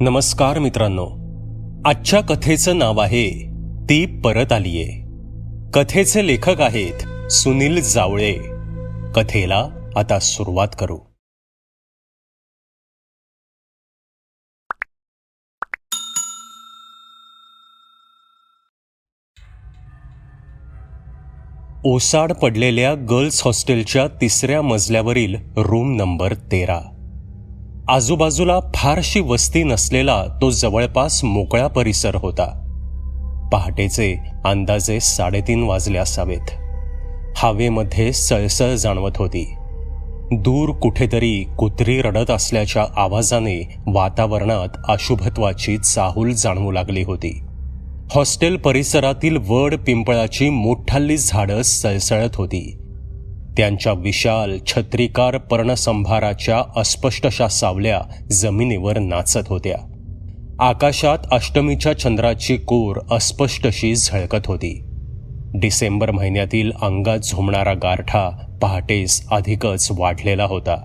नमस्कार मित्रांनो, आजच्या कथेचं नाव आहे ती परत आलीये. कथेचे लेखक आहेत सुनील जावळे. कथेला आता सुरुवात करू. ओसाड पडलेल्या गर्ल्स हॉस्टेलच्या 3ऱ्या मजल्यावरील रूम नंबर 13. आजूबाजूला फारशी वस्ती नसलेला तो जवळपास मोकळा परिसर होता. पहाटेचे अंदाजे 3:30 वाजले असावेत. हवेमध्ये सळसळ जाणवत होती. दूर कुठेतरी कुत्री रडत असल्याच्या आवाजाने वातावरणात अशुभत्वाची चाहूल जाणवू लागली होती. हॉस्टेल परिसरातील वड पिंपळाची मोठाली झाडं सळसळत होती. त्यांच्या विशाल छत्रीकार पर्णसंभाराच्या अस्पष्टशा सावल्या जमिनीवर नाचत होत्या. आकाशात अष्टमीच्या चंद्राची कोर अस्पष्टशी झळकत होती. डिसेंबर महिन्यातील अंगात झोमणारा गारठा पहाटेस अधिकच वाढलेला होता.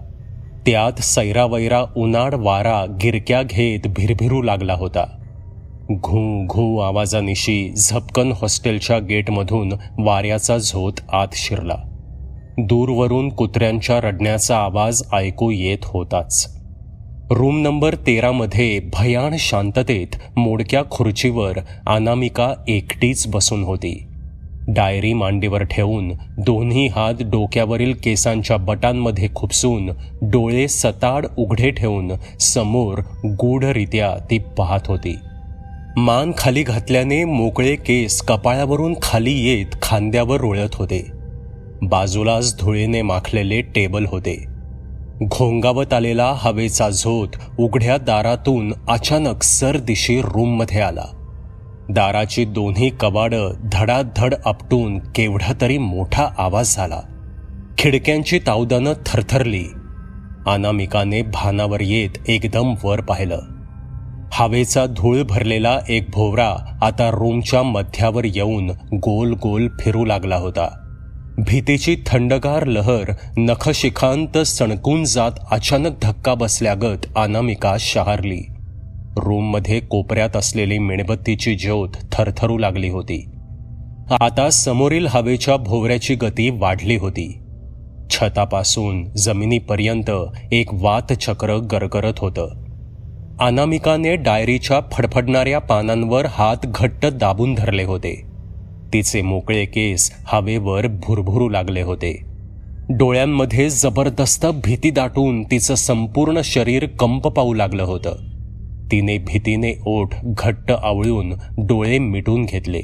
त्यात सैरावैरा उन्हाळ वारा गिरक्या घेत भिरभिरू लागला होता. घू घू आवाजानिशी झपकन हॉस्टेलच्या गेटमधून वाऱ्याचा झोत आत शिरला. दूरवरून कुत्र्यांच्या रडण्याचा आवाज ऐकू येत होताच. रूम नंबर 13 मध्ये भयान शांततेत मोडक्या खुर्चीवर अनामिका एकटीच बसून होती. डायरी मांडीवर ठेवून दोन्ही हात डोक्यावरील केसांच्या बटांमध्ये खुपसून डोळे सताड उघडे ठेवून समोर गूढरित्या ती पाहत होती. मान खाली घातल्याने मोकळे केस कपाळावरून खाली येत खांद्यावर रोळत होते. बाजूलाच धुळीने माखलेले टेबल होते. घोंगावत आलेला हवेचा झोत उघड्या दारातून अचानक सरदिशी रूममध्ये आला. दाराची दोन्ही कवाडं धडाधड आपटून केवढा तरी मोठा आवाज झाला. खिडक्यांची तावदानं थरथरली. अनामिकाने भानावर येत एकदम वर पाहिलं. हवेचा धूळ भरलेला एक भोवरा आता रूमच्या मध्यावर येऊन गोल गोल फिरू लागला होता. भीतीची थंडगार लहर नखशिखांत सणकून जात अचानक धक्का बसल्यागत अनामिका शहारली. रूममध्ये कोपऱ्यात असलेली मेणबत्तीची ज्योत थरथरू लागली होती. आता समोरील हवेच्या भोवऱ्याची गती वाढली होती. छतापासून जमिनीपर्यंत एक वातचक्र गरगरत होतं. अनामिकाने डायरीच्या फडफडणाऱ्या पानांवर हात घट्ट दाबून धरले होते. तिचे मोकळे केस हवेवर भुरभुरू लागले होते. डोळ्यांमध्ये जबरदस्त भीती दाटून तिचं संपूर्ण शरीर कंप पाहू लागलं होतं. तिने भीतीने ओठ घट्ट आवळून डोळे मिटून घेतले.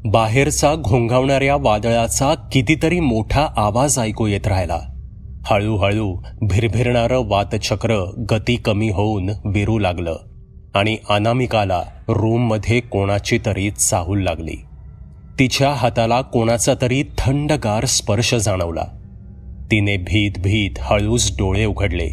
बाहेरचा घोंघावणाऱ्या वादळाचा कितीतरी मोठा आवाज ऐकू येत राहिला. हळूहळू भिरभिरणारं वातचक्र गती कमी होऊन विरू लागलं आणि अनामिकाला रूममध्ये कोणाची तरी चाहूल लागली. तिच्या हाताला कोणाचा तरी थंडगार स्पर्श जाणवला. तिने भीत भीत हळूच डोळे उघडले.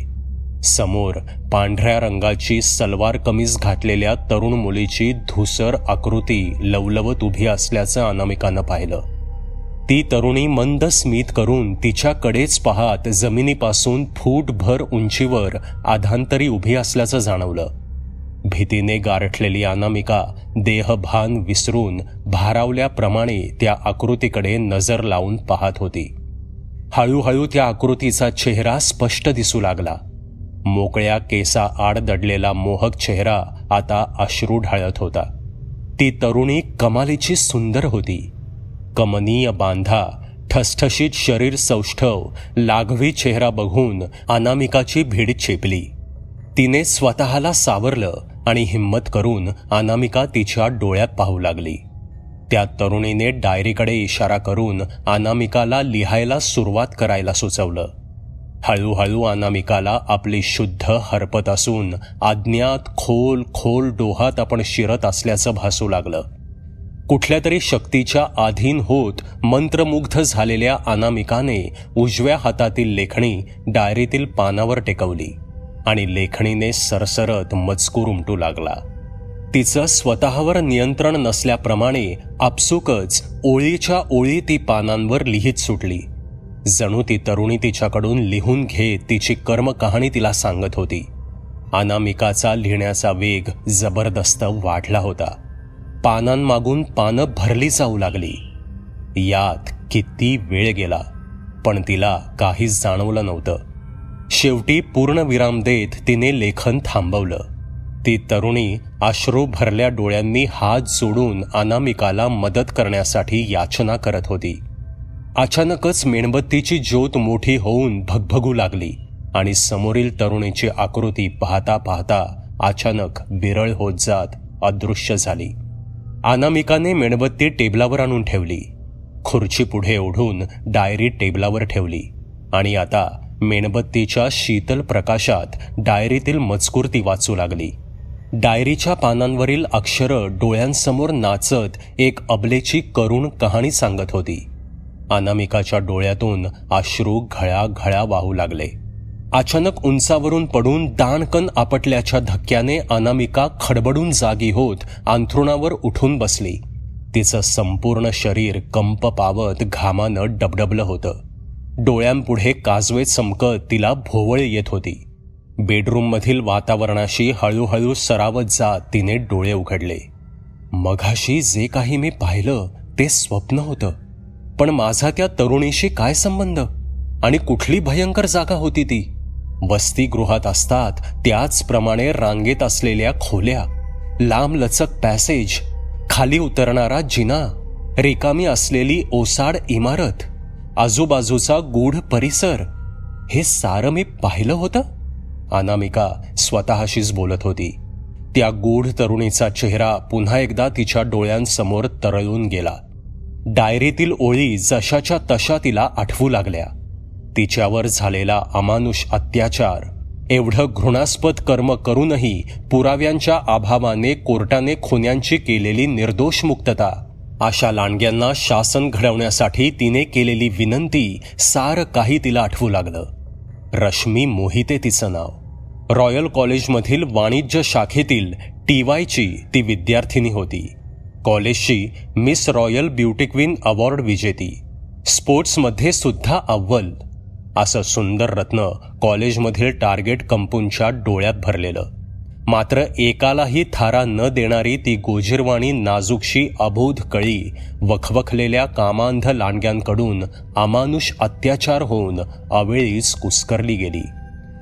समोर पांढऱ्या रंगाची सलवार कमीज घातलेल्या तरुण मुलीची धुसर आकृती लवलवत उभी असल्याचं अनामिकानं पाहिलं. ती तरुणी मंद स्मित करून तिच्याकडेच पाहत जमिनीपासून फूटभर उंचीवर आधांतरी उभी असल्याचं जाणवलं. भीतीने गारठलेली अनामिका देहभान विसरून भारावल्याप्रमाणे त्या आकृतीकडे नजर लावून पाहत होती. हळूहळू त्या आकृतीचा चेहरा स्पष्ट दिसू लागला. मोकळ्या केसा आड दडलेला मोहक चेहरा आता अश्रू ढाळत होता. ती तरुणी कमालीची सुंदर होती. कमनीय बांधा, ठसठशीत शरीर सौष्ठव, लाघवी चेहरा बघून अनामिकाची भीड चेपली. तिने स्वतःला सावरलं आणि हिम्मत करून अनामिका तिच्या डोळ्यात पाहू लागली. त्या तरुणीने डायरीकडे इशारा करून अनामिकाला लिहायला सुरुवात करायला सुचवलं. हळूहळू अनामिकाला आपली शुद्ध हरपत असून अज्ञात खोल खोल डोहात आपण शिरत असल्याचं भासू लागलं. कुठल्या तरी शक्तीच्या अधीन होत मंत्रमुग्ध झालेल्या अनामिकाने उजव्या हातातील लेखणी डायरीतील पानावर टेकवली आणि लेखणीने सरसरत मजकूर उमटू लागला. तिचं स्वतःवर नियंत्रण नसल्याप्रमाणे आपसुकच ओळीच्या ओळी ती पानांवर लिहित सुटली. जणू ती तरुणी तिच्याकडून लिहून घेत तिची कर्मकहाणी तिला सांगत होती. अनामिकाचा लिहिण्याचा वेग जबरदस्त वाढला होता. पानांमागून पानं भरली जाऊ लागली. यात किती वेळ गेला पण तिला काहीच जाणवलं नव्हतं. शेवटी पूर्ण विराम देत तिने लेखन थांबवलं. ती तरुणी अश्रू भरल्या डोळ्यांनी हात जोडून अनामिकाला मदत करण्यासाठी याचना करत होती. अचानकच मेणबत्तीची ज्योत मोठी होऊन भगभगू लागली आणि समोरील तरुणीची आकृती पाहता पाहता अचानक विरळ होत जात अदृश्य झाली. अनामिकाने मेणबत्ती टेबलावर आणून ठेवली. खुर्ची पुढे ओढून डायरी टेबलावर ठेवली आणि आता मेणबत्तीच्या शीतल प्रकाशात डायरीतील मजकूर ती वाचू लागली. डायरीच्या पानांवरील अक्षरं डोळ्यांसमोर नाचत एक अबलेची करुण कहाणी सांगत होती. अनामिकाच्या डोळ्यातून अश्रू घळा वाहू लागले. अचानक उंचावरून पडून दाणकन आपटल्याच्या धक्क्याने अनामिका खडबडून जागी होत अंथरुणावर उठून बसली. तिचं संपूर्ण शरीर कंप पावत घामानं डबडबलं होतं. डोळ्यांपुढे काजवे चमकत तिला भोवळ येत होती. बेडरूममधील वातावरणाशी हळूहळू सरावत जात तिने डोळे उघडले. मघाशी जे काही मी पाहिलं ते स्वप्न होतं, पण माझा त्या तरुणीशी काय संबंध आणि कुठली भयंकर जागा होती ती? वसतिगृहात असतात त्याचप्रमाणे रांगेत असलेल्या खोल्या, लांबलचक पॅसेज, खाली उतरणारा जिना, रिकामी असलेली ओसाड इमारत, आजूबाजूचा गूढ परिसर, हे सारं मी पाहिलं होतं? अनामिका स्वतःशीच बोलत होती. त्या गूढ तरुणीचा चेहरा पुन्हा एकदा तिच्या डोळ्यांसमोर तरळून गेला. डायरीतील ओळी जशाच्या तशा तिला आठवू लागल्या. तिच्यावर झालेला अमानुष अत्याचार, एवढं घृणास्पद कर्म करूनही पुराव्यांच्या अभावाने कोर्टाने खुन्यांची केलेली निर्दोष मुक्तता, अशा लांडग्यांना शासन घडवण्यासाठी तिने केलेली विनंती, सारं काही तिला आठवू लागलं. रश्मी मोहिते तिचं नाव. रॉयल कॉलेजमधील वाणिज्य शाखेतील TYची ती विद्यार्थिनी होती. कॉलेजची miss royal beauty queen award विजेती, स्पोर्ट्समध्ये सुद्धा अव्वल. असं सुंदर रत्न कॉलेजमधील टार्गेट कंपूंच्या डोळ्यात भरलेलं. मात्र एकालाही थारा न देणारी ती गोजीरवाणी नाजूकशी अबोध कळी वखवखलेल्या कामांध लांडग्यांकडून अमानुष अत्याचार होऊन अवेळीच कुस्करली गेली.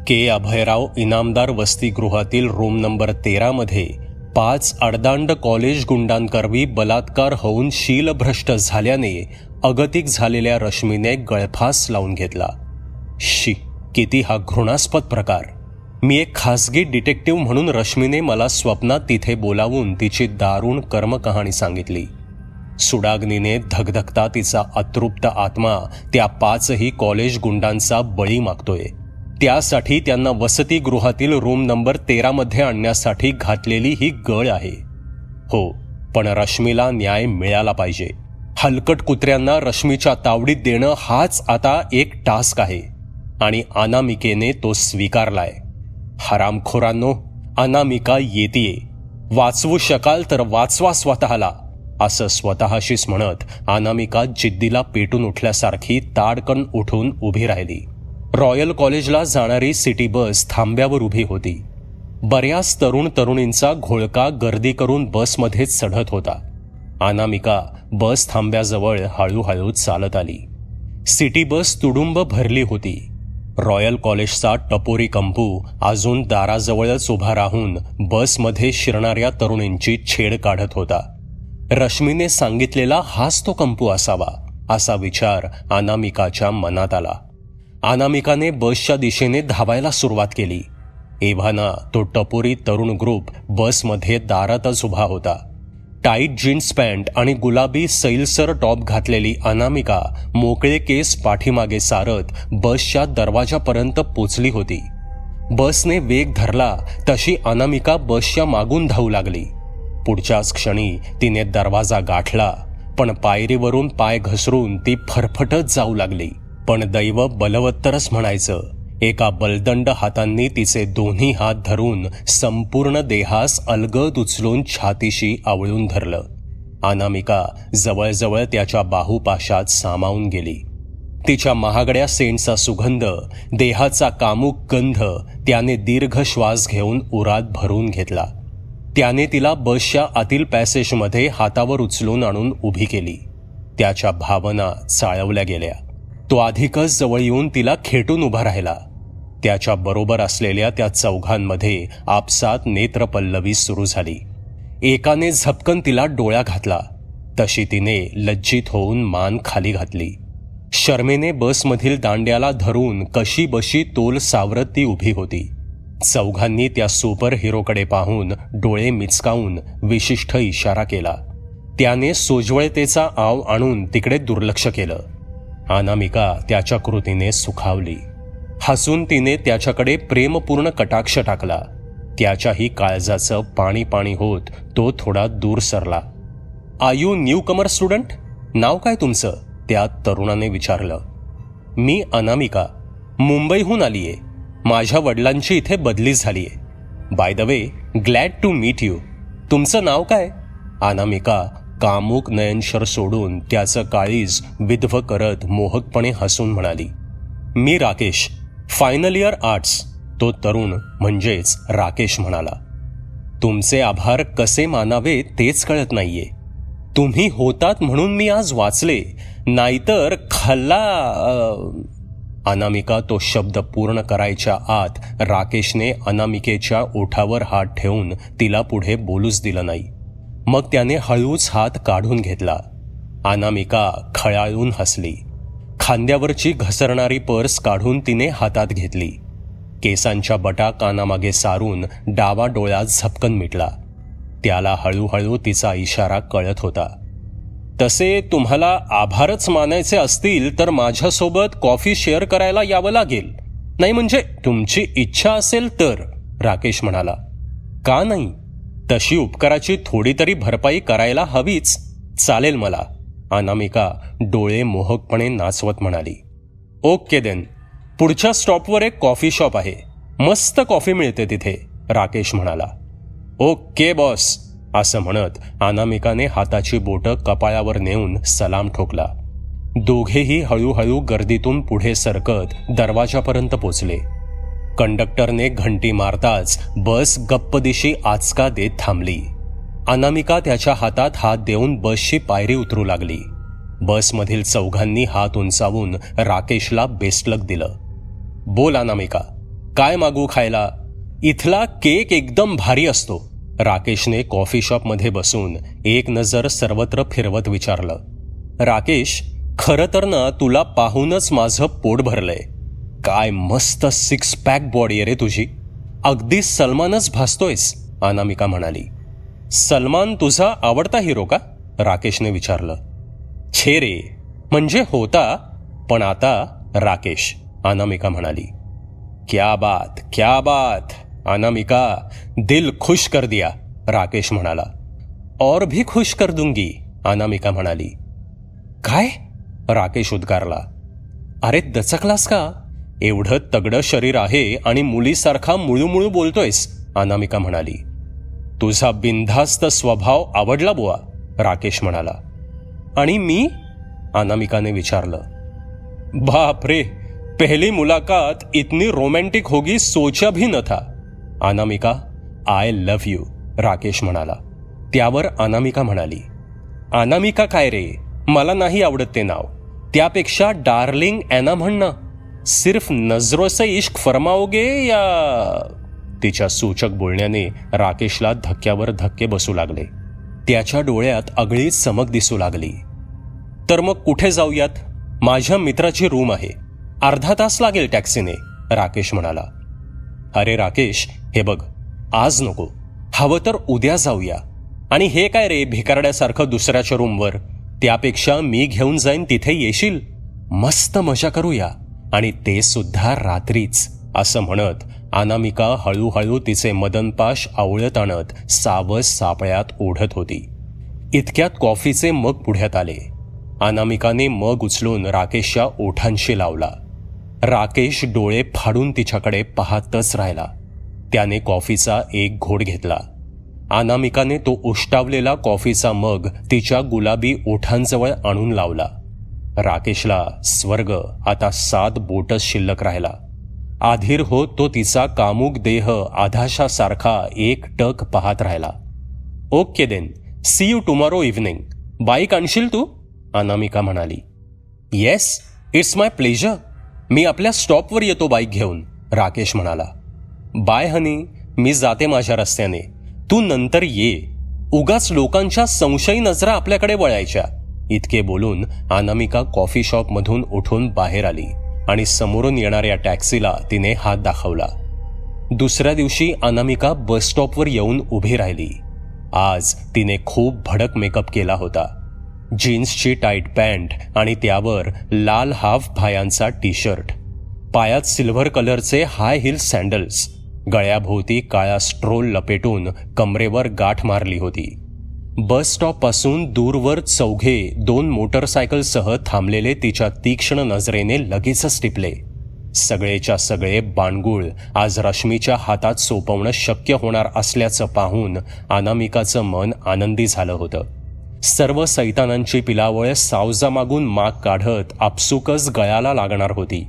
के. अभयराव इनामदार वसतिगृहातील रूम नंबर 13 मध्ये 5 अडदांड कॉलेज गुंडांकरवी बलात्कार होऊन शीलभ्रष्ट झाल्याने अगतिक झालेल्या रश्मीने गळफास लावून घेतला. शी, किती हा घृणास्पद प्रकार. मी एक खासगी डिटेक्टिव्ह म्हणून रश्मीने मला स्वप्नात तिथे बोलावून तिची दारुण कर्मकहाणी सांगितली. सुडाग्नीने धगधगता तिचा अतृप्त आत्मा त्या 5ही कॉलेज गुंडांचा बळी मागतोय. त्यासाठी त्यांना वसतिगृहातील रूम नंबर 13 मध्ये आणण्यासाठी घातलेली ही गळ आहे. हो, पण रश्मीला न्याय मिळाला पाहिजे. हलकट कुत्र्यांना रश्मीच्या तावडीत देणं हाच आता एक टास्क आहे आणि अनामिकेने तो स्वीकारलाय. हरामखोरांनो, अनामिका येतीये. वाचवू शकाल तर वाचवा स्वतःला, असं स्वतःशीच म्हणत अनामिका जिद्दीला पेटून उठल्यासारखी ताडकन उठून उभी राहिली. रॉयल कॉलेजला जाणारी सिटी बस थांब्यावर उभी होती. बऱ्याच तरुण तरुणींचा घोळका गर्दी करून बसमध्ये चढत होता. अनामिका बस थांब्याजवळ हळूहळू चालत आली. सिटी बस तुडुंब भरली होती. रॉयल कॉलेजचा टपोरी कंपू अजून दाराजवळच उभा राहून बसमध्ये शिरणाऱ्या तरुणींची छेड काढत होता. रश्मीने सांगितलेला हाच तो कंपू असावा, असा विचार अनामिकाच्या मनात आला. अनामिकाने बसच्या दिशेने धावायला सुरुवात केली. एव्हाना तो टपोरी तरुण ग्रुप बसमध्ये दारातच उभा होता. टाईट जीन्स पॅन्ट आणि गुलाबी सैलसर टॉप घातलेली अनामिका मोकळे केस पाठीमागे सारत बसच्या दरवाजापर्यंत पोचली होती. बसने वेग धरला तशी अनामिका बसच्या मागून धावू लागली. पुढच्याच क्षणी तिने दरवाजा गाठला, पण पायरीवरून पाय घसरून ती फरफटत जाऊ लागली. पण दैव बलवत्तरच म्हणायचं. एका बलदंड हातांनी तिचे दोन्ही हात धरून संपूर्ण देहास अलगद उचलून छातीशी आवळून धरलं. अनामिका जवळजवळ त्याच्या बाहुपाशात सामावून गेली. तिच्या महागड्या सेंटचा सुगंध, देहाचा कामुक गंध त्याने दीर्घ श्वास घेऊन उरात भरून घेतला. त्याने तिला बसच्या आतील पॅसेजमध्ये हातावर उचलून आणून उभी केली. त्याच्या भावना चाळवल्या गेल्या. तो अधिकच जवळ येऊन तिला खेटून उभा राहिला. त्याच्या बरोबर असलेल्या त्या चौघांमध्ये आपसात नेत्रपल्लवी सुरू झाली. एकाने झपकन तिला डोळा घातला. तशी तिने लज्जित होऊन मान खाली घातली. शर्मेने बसमधील दांड्याला धरून कशी बशी तोल सावरत ती उभी होती. चौघांनी त्या सुपर हिरोकडे पाहून डोळे मिचकावून विशिष्ट इशारा केला. त्याने सोज्वळतेचा आव आणून तिकडे दुर्लक्ष केलं. अनामिका त्याच्या कृतीने सुखावली. हसून तिने त्याच्याकडे प्रेमपूर्ण कटाक्ष टाकला. त्याच्याही काळजाचं पाणी पाणी होत तो थोडा दूर सरला. Are you newcomer student? नाव काय तुमचं? त्या तरुणाने विचारलं. मी अनामिका, मुंबईहून आलीये. माझ्या वडिलांची इथे बदली झालीये. By the way, glad to meet you. तुमचं नाव काय? अनामिका कामुक नयनशर सोडून त्याचं काळीज विध्व करत मोहकपणे हसून म्हणाली, मी राकेश, फायनल इयर आर्ट्स. तो तरुण म्हणजेच राकेश म्हणाला, तुमचे आभार कसे मानावे तेच कळत नाहीये. तुम्ही होतात म्हणून मी आज वाचले, नाहीतर अनामिका तो शब्द पूर्ण करायच्या आत राकेशने अनामिकेच्या ओठावर हात ठेवून तिला पुढे बोलूच दिलं नाही. मग त्याने हळूच हात काढून घेतला. अनामिका खळाळून हसली. खांद्यावरची घसरणारी पर्स काढून तिने हातात घेतली. केसांच्या बटा कानामागे सारून डावा डोळ्यात झपकन मिटला. त्याला हळूहळू तिचा इशारा कळत होता. तसे तुम्हाला आभारच मानायचे असतील तर माझ्यासोबत कॉफी शेअर करायला यावं लागेल. नाही म्हणजे तुमची इच्छा असेल तर, राकेश म्हणाला. का नाही? तशी उपकाराची थोडी तरी भरपाई करायला हवीच. चालेल मला, अनामिका डोळे मोहकपणे नाचवत म्हणाली. ओके देन, पुढच्या स्टॉपवर एक कॉफी शॉप आहे, मस्त कॉफी मिळते तिथे, राकेश म्हणाला. ओके बॉस, असं म्हणत अनामिकाने हाताची बोटं कपाळावर नेऊन सलाम ठोकला. दोघेही हळूहळू गर्दीतून पुढे सरकत दरवाजापर्यंत पोचले. कंडक्टरने घंटी मारताच बस गप्पदिशी आचका देत थांबली. अनामिका त्याच्या हातात हात देऊन बसची पायरी उतरू लागली. बसमधील चौघांनी हात उंचावून राकेशला बेस्ट लक दिलं. बोल अनामिका, काय मागू खायला? इथला केक एकदम भारी असतो, राकेशने कॉफी शॉपमध्ये बसून एक नजर सर्वत्र फिरवत विचारलं. राकेश, खरं तर ना तुला पाहूनच माझं पोट भरलंय. काय मस्त 6 पॅक बॉडी आहे रे तुझी. अगदी सलमानच भासतोयस, अनामिका म्हणाली. सलमान तुझा आवडता हिरो का? राकेशने विचारलं. छे रे, म्हणजे होता, पण आता राकेश, अनामिका म्हणाली. क्या बात, क्या बात, अनामिका, दिल खुश कर दिया, राकेश म्हणाला. और भी खुश कर दूंगी, अनामिका म्हणाली. काय? राकेश उद्गारला. अरे दचकलास का? एवढं तगडं शरीर आहे आणि मुलीसारखा मुळूमुळू बोलतोयस, अनामिका म्हणाली. तुझा बिनधास्त स्वभाव आवडला बुवा, राकेश म्हणाला. आणि मी? अनामिकाने विचारलं. बाप रे, पहली मुलाकात इतनी रोमॅन्टिक होगी सोचा भी न था. अनामिका, आय लव्ह यू, राकेश म्हणाला. त्यावर अनामिका म्हणाली. अनामिका काय रे, मला नाही आवडत ते नाव. त्यापेक्षा डार्लिंग ॲना म्हणणं. सिर्फ नजरों से इश्क फरमाओगे या? तिच्या सूचक बोलण्याने राकेशला धक्क्यावर धक्के बसू लागले. त्याच्या डोळ्यात आगळीच चमक दिसू लागली. तर मग कुठे जाऊयात? माझ्या मित्राची रूम आहे, अर्धा तास लागेल टॅक्सीने, राकेश म्हणाला. अरे राकेश, हे बघ, आज नको, हवं तर उद्या जाऊया. आणि हे काय रे भिकारड्यासारखं दुसऱ्याच्या रूमवर? त्यापेक्षा मी घेऊन जाईन, तिथे येशील, मस्त मजा करूया, आणि ते सुद्धा रात्रीच, असं म्हणत अनामिका हळूहळू तिचे मदनपाश आवळत आणत सावज सापळ्यात ओढत होती. इतक्यात कॉफीचे मग पुढ्यात आले. अनामिकाने मग उचलून राकेशच्या ओठांशी लावला. राकेश डोळे फाडून तिच्याकडे पाहतच राहिला. त्याने कॉफीचा एक घोट घेतला. अनामिकाने तो उष्टावलेला कॉफीचा मग तिच्या गुलाबी ओठांजवळ आणून लावला. राकेशला स्वर्ग आता 7 बोटच शिल्लक राहिला. आधीर होत तो तिचा कामुक देह आधाशासारखा एक टक पाहत राहिला. Okay then, see you tomorrow evening. Bike आणशील तू? अनामिका म्हणाली. Yes, it's my pleasure. मी आपल्या स्टॉपवर येतो बाईक घेऊन, राकेश म्हणाला. बाय हनी, मी जाते माझ्या रस्त्याने, तू नंतर ये. उगाच लोकांच्या संशयी नजरा आपल्याकडे वळायच्या. इतके बोलून अनामिका कॉफी शॉपमधून उठून बाहेर आली आणि समोरून येणाऱ्या टॅक्सीला तिने हात दाखवला. दुसऱ्या दिवशी अनामिका बस स्टॉपवर येऊन उभी राहिली. आज तिने खूप भडक मेकअप केला होता. जीन्सची टाईट पॅन्ट आणि त्यावर लाल हाफ भायांचा टी शर्ट, पायात सिल्व्हर कलरचे हाय हिल सँडल्स, गळ्याभोवती काळा स्ट्रोल लपेटून कमरेवर गाठ मारली होती. बस स्टॉपपासून दूरवर चौघे 2 मोटरसायकलसह थांबलेले तिच्या तीक्ष्ण नजरेने लगेचच टिपले. सगळेच्या सगळे बाणगुळ आज रश्मीच्या हातात सोपवणं शक्य होणार असल्याचं पाहून अनामिकाचं मन आनंदी झालं होतं. सर्व सैतानांची पिलावळ सावजामागून माग काढत आपसुकच गळ्याला लागणार होती.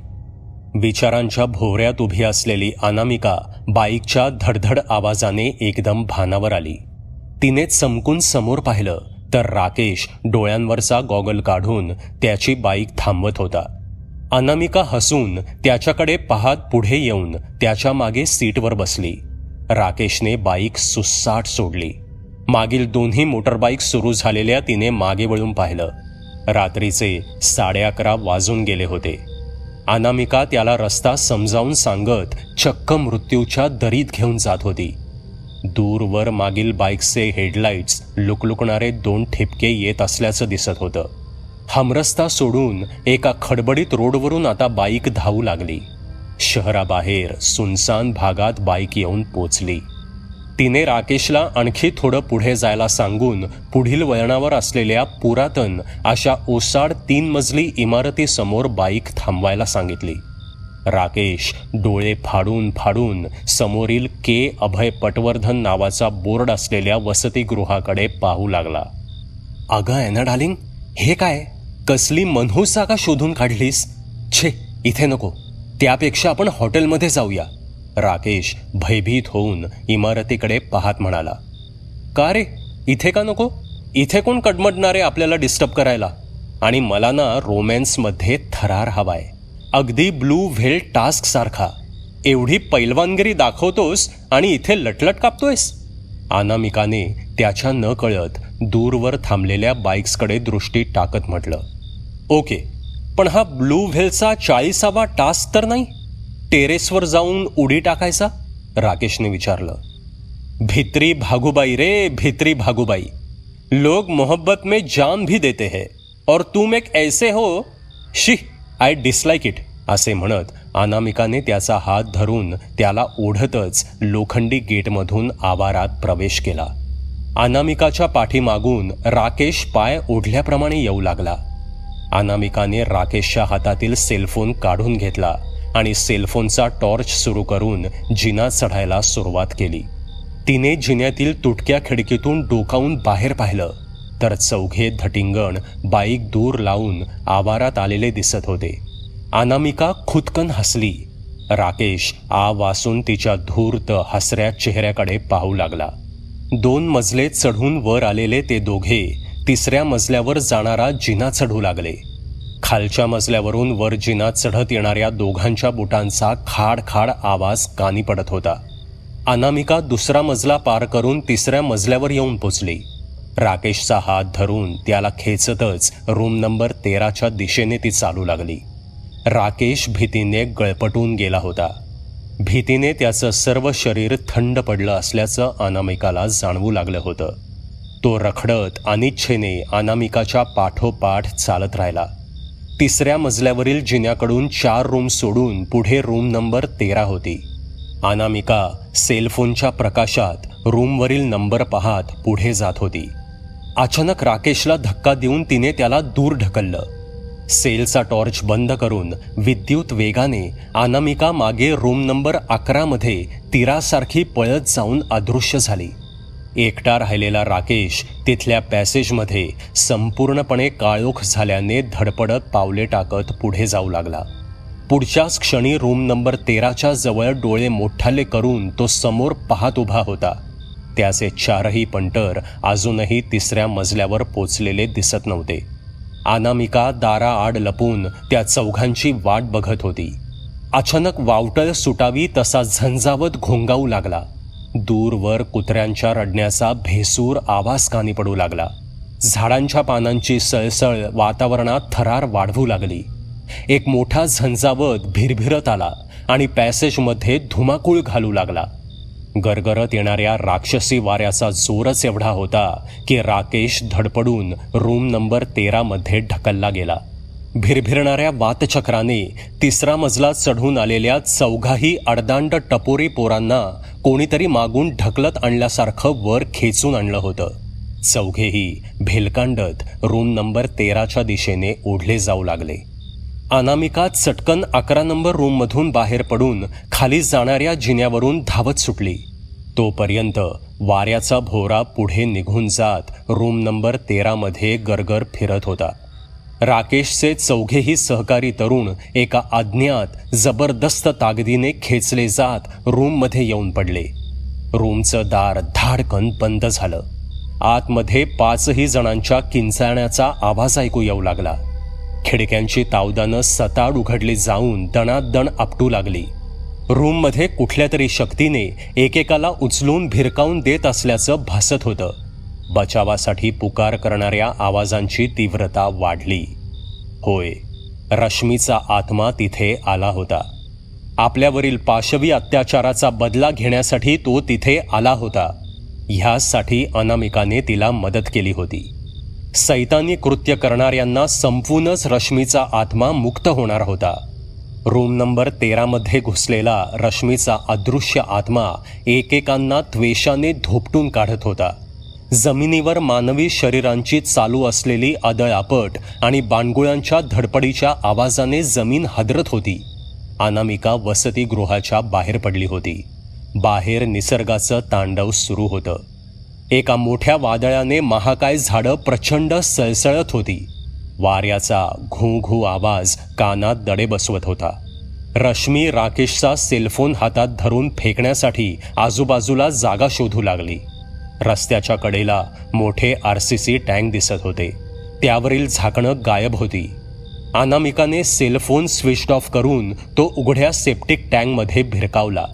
विचारांच्या भोवऱ्यात उभी असलेली अनामिका बाईकच्या धडधड आवाजाने एकदम भानावर आली. तिने चमकून समोर पाहिलं तर राकेश डोळ्यांवरचा गॉगल काढून त्याची बाईक थांबवत होता. अनामिका हसून त्याच्याकडे पाहत पुढे येऊन त्याच्या मागे सीटवर बसली. राकेशने बाईक सुस्साट सोडली. मागील 2ही मोटरबाईक सुरू झालेल्या तिने मागे वळून पाहिलं. रात्रीचे 11:30 वाजून गेले होते. अनामिका त्याला रस्ता समजावून सांगत चक्क मृत्यूच्या दरीत घेऊन जात होती. दूरवर मागील बाईकचे हेडलाईट्स लुकलुकणारे 2 ठिपके येत असल्याचं दिसत होतं. हमरस्ता सोडून एका खडबडीत रोडवरून आता बाईक धावू लागली. शहराबाहेर सुनसान भागात बाईक येऊन पोचली. तिने राकेशला आणखी थोडं पुढे जायला सांगून पुढील वळणावर असलेल्या पुरातन अशा ओसाड 3 मजली इमारतीसमोर बाईक थांबवायला सांगितली. राकेश डोळे फाडून फाडून समोरील के अभय पटवर्धन नावाचा बोर्ड असलेल्या वसतिगृहाकडे पाहू लागला. अगं एना डार्लिंग, हे काय, कसली मनहूस जागा शोधून काढलीस? छे, इथे नको, त्यापेक्षा आपण हॉटेलमध्ये जाऊया, राकेश भयभीत होऊन इमारतीकडे पाहत म्हणाला. का रे, इथे का नको? इथे कोण कडमडणारे आपल्याला डिस्टर्ब करायला? आणि मला ना रोमॅन्समध्ये थरार हवाय, अगदी ब्लू व्हेल टास्क सारखा. एवढी पैलवानगिरी दाखवतोस आणि इथे लटलट कापतोयस? अनामिकाने त्याच्या न कळत दूरवर थांबलेल्या बाईक्सकडे दृष्टी टाकत म्हटलं. ओके, पण हा ब्लू व्हेलचा 40वा टास्क तर नाही? टेरेसवर जाऊन उडी टाकायचा? राकेशने विचारलं. भित्री भागुबाई रे, भित्री भागुबाई. लोग मोहब्बत में जान भी देते हैं और तुम एक ऐसे हो, शी, आय डिसलाइक इट, असे म्हणत अनामिकाने त्याचा हात धरून त्याला ओढतच लोखंडी गेटमधून आवारात प्रवेश केला. अनामिकाच्या पाठीमागून राकेश पाय ओढल्याप्रमाणे येऊ लागला. अनामिकाने राकेशच्या हातातील सेलफोन काढून घेतला आणि सेलफोनचा टॉर्च सुरू करून जिना चढायला सुरुवात केली. तिने जिन्यातील तुटक्या खिडकीतून डोकावून बाहेर पाहिलं तर चौघे धटिंगण बाईक दूर लावून आवारात आलेले दिसत होते. अनामिका खुदकन हसली. राकेश वासून तिच्या धूर्त हसऱ्या चेहऱ्याकडे पाहू लागला. 2 मजले चढून वर आलेले ते दोघे 3ऱ्या मजल्यावर जाणारा जिना चढू लागले. खालच्या मजल्यावरून वर जिना चढत येणाऱ्या दोघांच्या बुटांचा खाड खाड आवाज कानी पडत होता. अनामिका 2रा मजला पार करून 3ऱ्या मजल्यावर येऊन पोचली. राकेशचा हात धरून त्याला खेचतच रूम नंबर 13च्या दिशेने ती चालू लागली. राकेश भीतीने गळपटून गेला होता. भीतीने त्याचं सर्व शरीर थंड पडलं असल्याचं अनामिकाला जाणवू लागलं होतं. तो रखडत अनिच्छेने अनामिकाच्या पाठोपाठ चालत राहिला. 3ऱ्या मजल्यावरील जिन्याकडून 4 रूम सोडून पुढे रूम नंबर 13 होती. अनामिका सेलफोनच्या प्रकाशात रूमवरील नंबर पाहत पुढे जात होती. अचानक राकेशला धक्का देऊन तिने त्याला दूर ढकललं. सेलचा टॉर्च बंद करून विद्युत वेगाने अनामिका मागे रूम नंबर 11 मध्ये तीरासारखी पळत जाऊन अदृश्य झाली. एकटा राहिलेला राकेश तिथल्या पॅसेजमध्ये संपूर्णपणे काळोख झाल्याने धडपडत पावले टाकत पुढे जाऊ लागला. पुढच्याच क्षणी रूम नंबर 13च्या जवळ डोळे मोठाले करून तो समोर पाहत उभा होता. त्याचे 4ही पंटर अजूनही 3ऱ्या मजल्यावर पोचलेले दिसत नव्हते. अनामिका दाराआड लपून त्या चौघांची वाट बघत होती. अचानक वावटळ सुटावी तसा झंझावत घोंगावू लागला. दूरवर कुत्र्यांच्या रडण्याचा भेसूर आवाज कानी पडू लागला. झाडांच्या पानांची सळसळ वातावरणात थरार वाढवू लागली. एक मोठा झंझावत भिरभिरत आला आणि पॅसेजमध्ये धुमाकूळ घालू लागला. गरगरत येणाऱ्या राक्षसी वाऱ्याचा जोरच एवढा होता की राकेश धडपडून रूम नंबर 13मध्ये ढकलला गेला. भिरभिरणाऱ्या वातचक्राने 3रा मजला चढून आलेल्या चौघाही अडदांड टपोरी पोरांना कोणीतरी मागून ढकलत आणल्यासारखं वर खेचून आणलं होतं. चौघेही भेलकांडत रूम नंबर 13च्या दिशेने ओढले जाऊ लागले. अनामिका चटकन 11 नंबर रूममधून बाहेर पडून खाली जाणाऱ्या जिन्यावरून धावत सुटली. तोपर्यंत वाऱ्याचा भोवरा पुढे निघून जात रूम नंबर 13मध्ये गरगर फिरत होता. राकेशचे चौघेही सहकारी तरुण एका अज्ञात जबरदस्त ताकदीने खेचले जात रूममध्ये येऊन पडले. रूमचं दार धाडकन बंद झालं. आतमध्ये 5ही जणांच्या किंचाळण्याचा आवाज ऐकू येऊ लागला. खिडक्यांची तावदानं सताड उघडली जाऊन दणादण आपटू लागली. रूममध्ये कुठल्या तरी शक्तीने एकेकाला उचलून भिरकावून देत असल्याचं भासत होतं. बचावासाठी पुकार करणाऱ्या आवाजांची तीव्रता वाढली. होय, रश्मीचा आत्मा तिथे आला होता. आपल्यावरील पाशवी अत्याचाराचा बदला घेण्यासाठी तो तिथे आला होता. ह्यासाठी अनामिकाने तिला मदत केली होती. सैतानी कृत्य करणाऱ्यांना संपवूनच रश्मीचा आत्मा मुक्त होणार होता. रूम नंबर 13मध्ये घुसलेला रश्मीचा अदृश्य आत्मा एकेकांना त्वेषाने धोपटून काढत होता. जमिनीवर मानवी शरीरांची चालू असलेली अदळापट आणि बाणगुळांच्या धडपडीच्या आवाजाने जमीन हादरत होती. अनामिका वसतिगृहाच्या बाहेर पडली होती. बाहेर निसर्गाचं तांडव सुरू होतं. एका मोठ्या वादळाने महाकाय झाडं प्रचंड सळसळत होती. वाऱ्याचा घू घू आवाज कानात दडे बसवत होता. रश्मी राकेशचा सेलफोन हातात धरून फेकण्यासाठी आजूबाजूला जागा शोधू लागली. रस्त्याच्या कडेला मोठे RCC टँक दिसत होते. त्यावरील झाकणं गायब होती. अनामिकाने सेलफोन स्विच ऑफ करून तो उघड्या सेप्टिक टँकमध्ये भिरकावला.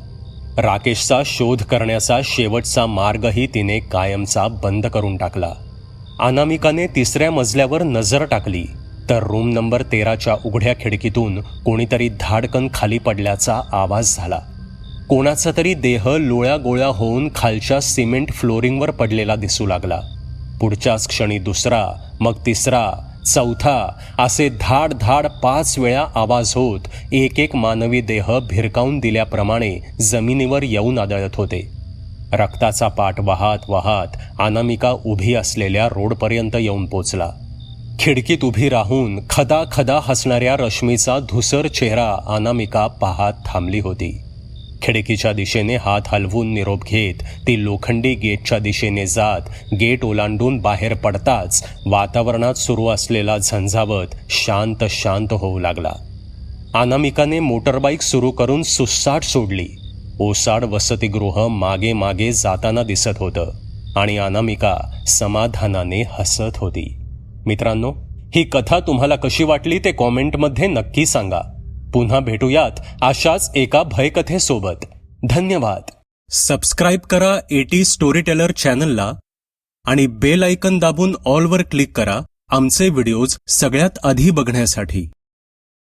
राकेशचा शोध करण्याचा शेवटचा मार्गही तिने कायमचा बंद करून टाकला. अनामिकाने 3ऱ्या मजल्यावर नजर टाकली तर रूम नंबर 13च्या उघड्या खिडकीतून कोणीतरी धाडकन खाली पडल्याचा आवाज झाला. कोणाचा तरी देह लोळ्या गोळ्या होऊन खालच्या सिमेंट फ्लोरिंगवर पडलेला दिसू लागला. पुढच्याच क्षणी 2रा, मग 3रा, 4था असे धाड धाड 5 वेळा आवाज होत एक एक मानवी देह भिरकावून दिल्याप्रमाणे जमिनीवर येऊन आदळत होते. रक्ताचा पाट वाहत वाहत अनामिका उभी असलेल्या रोडपर्यंत येऊन पोचला. खिडकीत उभी राहून खदा खदा हसणाऱ्या रश्मीचा धुसर चेहरा अनामिका पाहत थांबली होती. खिडकीच्या दिशेने हात हलवून निरोप घेत ती लोखंडी गेटच्या दिशेने जात गेट ओलांडून बाहेर पडताच वातावरणात सुरू असलेला झंझावत शांत शांत होऊ लागला. अनामिकाने मोटरबाईक सुरू करून सुसाट सोडली. ओसाड वसतिगृह मागे मागे जाताना दिसत होतं आणि अनामिका समाधानाने हसत होती. मित्रांनो, ही कथा तुम्हाला कशी वाटली ते कॉमेंटमध्ये नक्की सांगा. पुन्हा भेटूयात अशाच एका भयकथेसोबत. धन्यवाद. सबस्क्राईब करा AT स्टोरीटेलर चॅनलला आणि बेल आयकन दाबून ऑलवर क्लिक करा आमचे व्हिडिओज सगळ्यात आधी बघण्यासाठी.